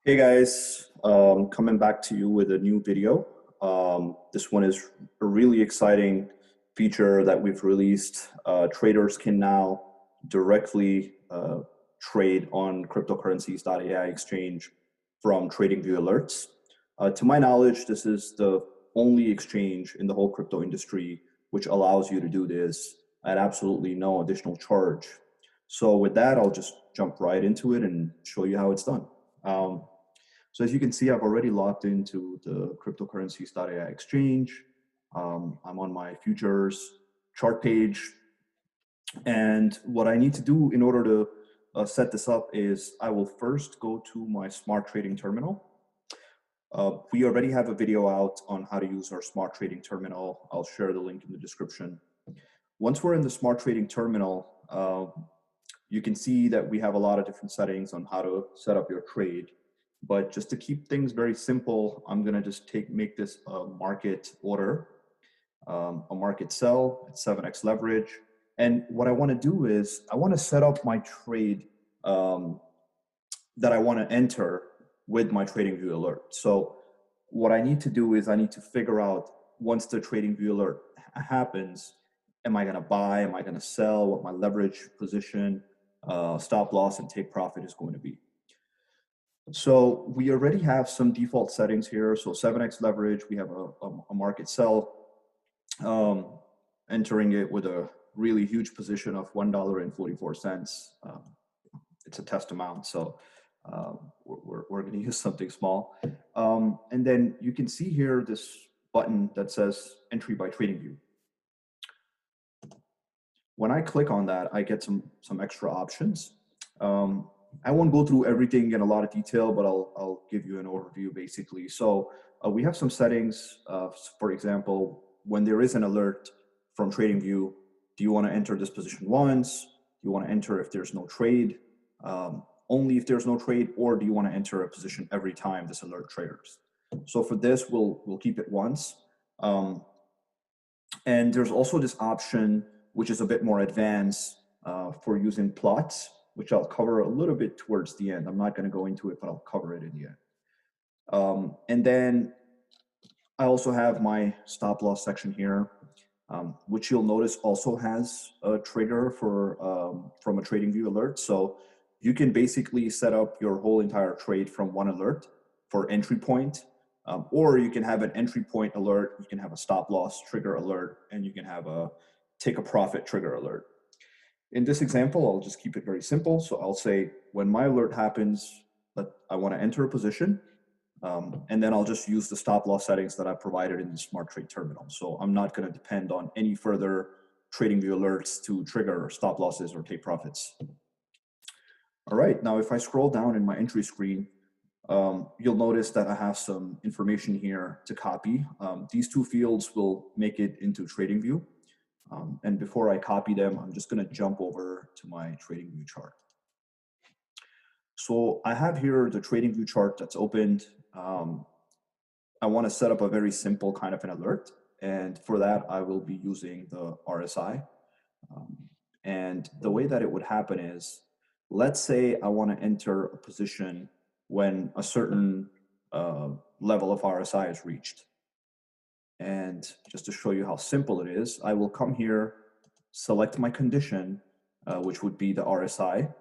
Hey guys, coming back to you with a new video. This one is a really exciting feature that we've released. Traders can now directly trade on Cryptocurrencies.Ai Exchange from Tradingview alerts. To my knowledge, this is the only exchange in the whole crypto industry which allows you to do this at absolutely no additional charge. So with that, I'll just jump right into it and show you how it's done. So as you can see, I've already logged into the Cryptocurrencies.Ai Exchange. I'm on my futures chart page. And what I need to do in order to set this up is I will first go to my smart trading terminal. We already have a video out on how to use our smart trading terminal. I'll share the link in the description. Once we're in the smart trading terminal, you can see that we have a lot of different settings on how to set up your trade. But just to keep things very simple, I'm gonna just make this a market order, a market sell at 7x leverage. And what I wanna do is I wanna set up my trade that I wanna enter with my TradingView alert. So what I need to do is I need to figure out once the TradingView alert happens, am I gonna buy, am I gonna sell, what my leverage position, stop loss and take profit is going to be. So we already have some default settings here. So 7x leverage, we have a market sell, entering it with a really huge position of $1.44. It's a test amount, so we're going to use something small. And then you can see here this button that says entry by TradingView. When I click on that, I get some extra options. I won't go through everything in a lot of detail, but I'll give you an overview basically. So we have some settings. For example, when there is an alert from TradingView, do you want to enter this position once? Do you want to enter if there's no trade, only if there's no trade, or do you want to enter a position every time this alert triggers? So for this, we'll keep it once. And there's also this option, which is a bit more advanced for using plots, which I'll cover a little bit towards the end. I'm not going to go into it, but I'll cover it in the end. And then I also have my stop loss section here, which you'll notice also has a trigger for from a TradingView alert. So you can basically set up your whole entire trade from one alert for entry point, or you can have an entry point alert, you can have a stop loss trigger alert, and you can have a take a profit trigger alert. In this example, I'll just keep it very simple. So I'll say when my alert happens that I want to enter a position, and then I'll just use the stop loss settings that I provided in the Smart Trade terminal. So I'm not going to depend on any further TradingView alerts to trigger stop losses or take profits. All right, now if I scroll down in my entry screen, you'll notice that I have some information here to copy. These two fields will make it into TradingView. And before I copy them, I'm just going to jump over to my TradingView chart. So I have here the TradingView chart that's opened. I want to set up a very simple kind of an alert. And for that, I will be using the RSI. And the way that it would happen is, let's say I want to enter a position when a certain level of RSI is reached. And just to show you how simple it is, I will come here, select my condition, which would be the RSI.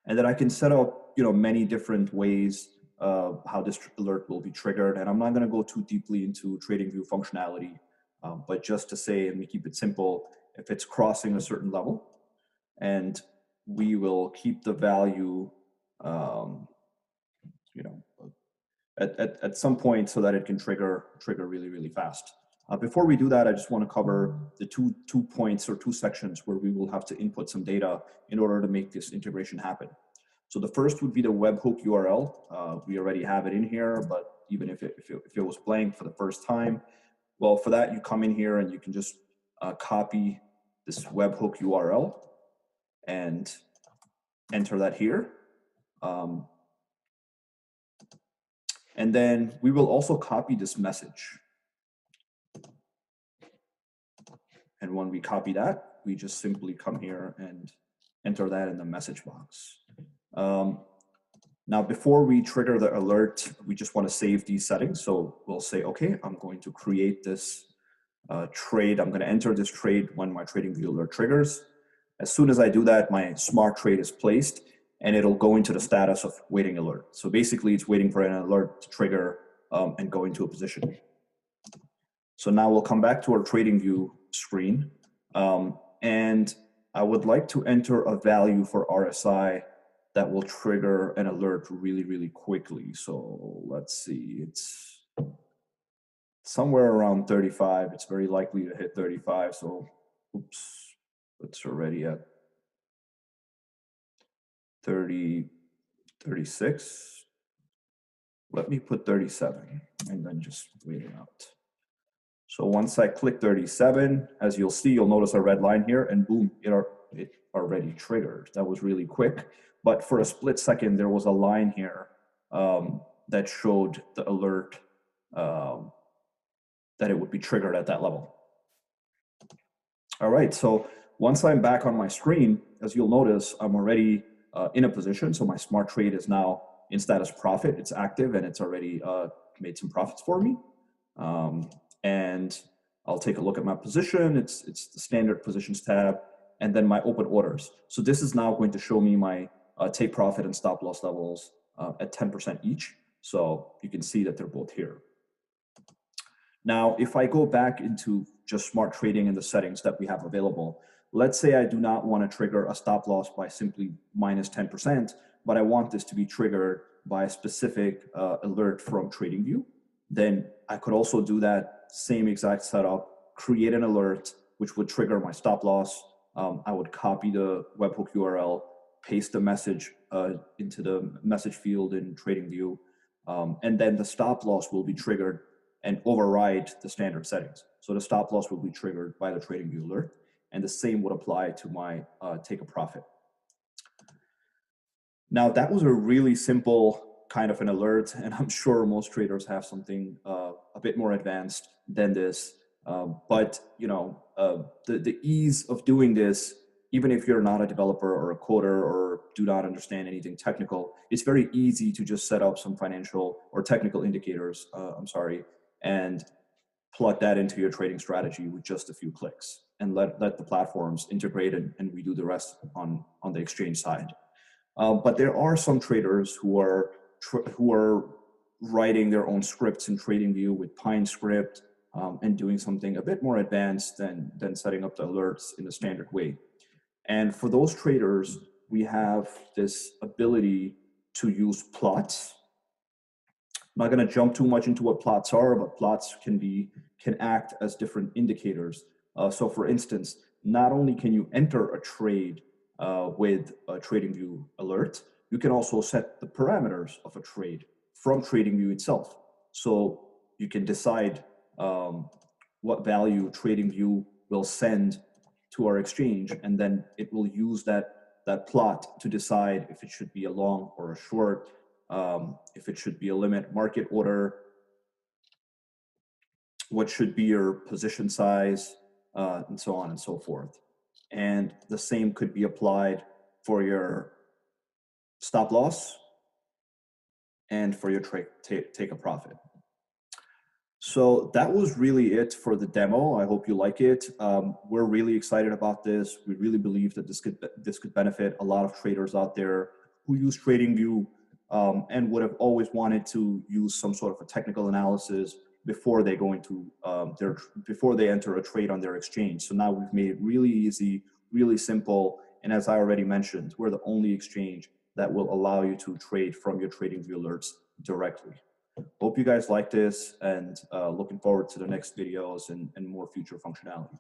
And then I can set up, many different ways how this alert will be triggered. And I'm not going to go too deeply into TradingView functionality, but just to say, and we keep it simple, if it's crossing a certain level, and we will keep the value, at some point so that it can trigger really, really fast. Before we do that, I just want to cover the two points or two sections where we will have to input some data in order to make this integration happen. So the first would be the webhook URL. We already have it in here, but even if it was blank for the first time, well, for that, you come in here and you can just copy this webhook URL and enter that here. And then we will also copy this message. And when we copy that, we just simply come here and enter that in the message box. Now, before we trigger the alert, we just want to save these settings. So we'll say, okay, I'm going to create this trade. I'm going to enter this trade when my TradingView alert triggers. As soon as I do that, my smart trade is placed and it'll go into the status of waiting alert. So basically it's waiting for an alert to trigger and go into a position. So now we'll come back to our TradingView screen. And I would like to enter a value for RSI that will trigger an alert really, really quickly. So let's see, it's somewhere around 35. It's very likely to hit 35. So, oops, it's already at 30, 36. Let me put 37 and then just wait it out. So once I click 37, as you'll see, you'll notice a red line here and boom, it already triggered. That was really quick. But for a split second, there was a line here that showed the alert that it would be triggered at that level. All right, so once I'm back on my screen, as you'll notice, I'm already in a position. So my smart trade is now in status profit. It's active and it's already made some profits for me. And I'll take a look at my position. It's the standard positions tab and then my open orders. So this is now going to show me my take profit and stop loss levels at 10% each. So you can see that they're both here. Now, if I go back into just smart trading and the settings that we have available, let's say I do not want to trigger a stop loss by simply minus 10%, but I want this to be triggered by a specific alert from TradingView, then I could also do that same exact setup, create an alert, which would trigger my stop loss. I would copy the webhook URL, paste the message into the message field in TradingView, and then the stop loss will be triggered and override the standard settings. So the stop loss will be triggered by the TradingView alert, and the same would apply to my take a profit. Now that was a really simple kind of an alert, and I'm sure most traders have something a bit more advanced than this. But you know, the ease of doing this, even if you're not a developer or a coder or do not understand anything technical, it's very easy to just set up some financial or technical indicators, and plug that into your trading strategy with just a few clicks and let the platforms integrate and we do the rest on the exchange side. But there are some traders who are writing their own scripts in TradingView with Pine script and doing something a bit more advanced than setting up the alerts in a standard way. And for those traders, we have this ability to use plots. I'm not going to jump too much into what plots are, but plots can act as different indicators. So for instance, not only can you enter a trade with a TradingView alert, you can also set the parameters of a trade from TradingView itself. So you can decide what value TradingView will send to our exchange, and then it will use that plot to decide if it should be a long or a short, if it should be a limit market order, what should be your position size, and so on and so forth. And the same could be applied for your stop loss and for your take a profit. So that was really it for the demo. I hope you like it. We're really excited about this. We really believe that this could benefit a lot of traders out there who use TradingView and would have always wanted to use some sort of a technical analysis before they go into before they enter a trade on their exchange. So now we've made it really easy, really simple, and as I already mentioned, we're the only exchange that will allow you to trade from your TradingView alerts directly. Hope you guys like this, and looking forward to the next videos and more future functionality.